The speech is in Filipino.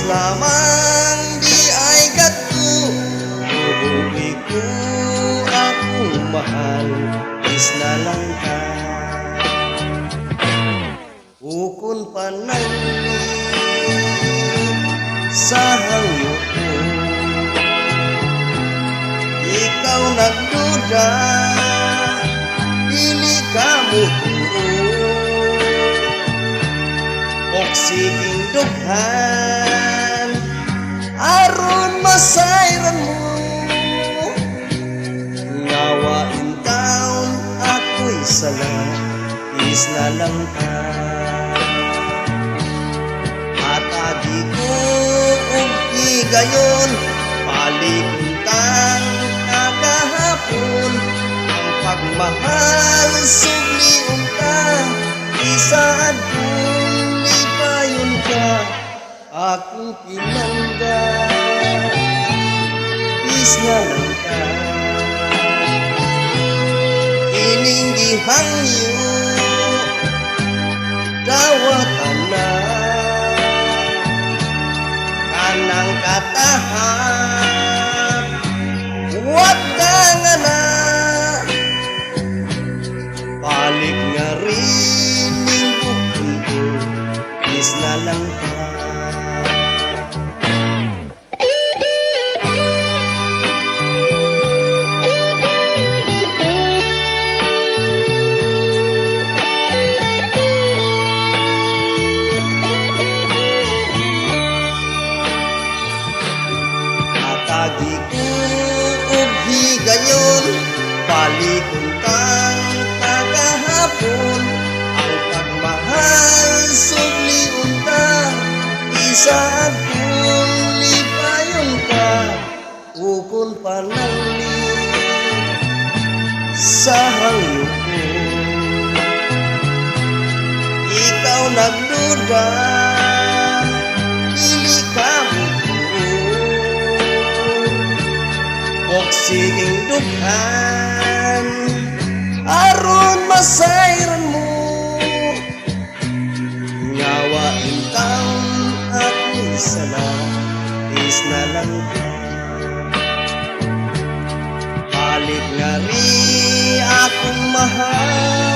lamang di ay gato, uuwi ko akong mahal, is na lang ka. Ukon panangin sa hangyo ko, ikaw nagduda, dili ka mutuo, og siging dughan aron masayran mo. Ngawain taon ako'y sala, is na lang ka. Atagi ko og igayon, palikuntang kagahapon, ang pagmahal subliun ka, isaad kong lipayon ka, akong pinangga, is na lang ka. Ining gihangyo dawatan na, kanang katahap huwag ka nga na, balik nga rin ning bukon ko, is na lang ka. Atagi ko og higayon, palikuntang kagahapon, ang pagmahal subliun ka, isaad kong lipayon ka, ukon panangin sa hangyo ko. Ikaw nagduda, dili ka og siging dughan aron masayran mo. Ngawain taon ako'y sala, is na lang ka. Balik nga ri akong mahal,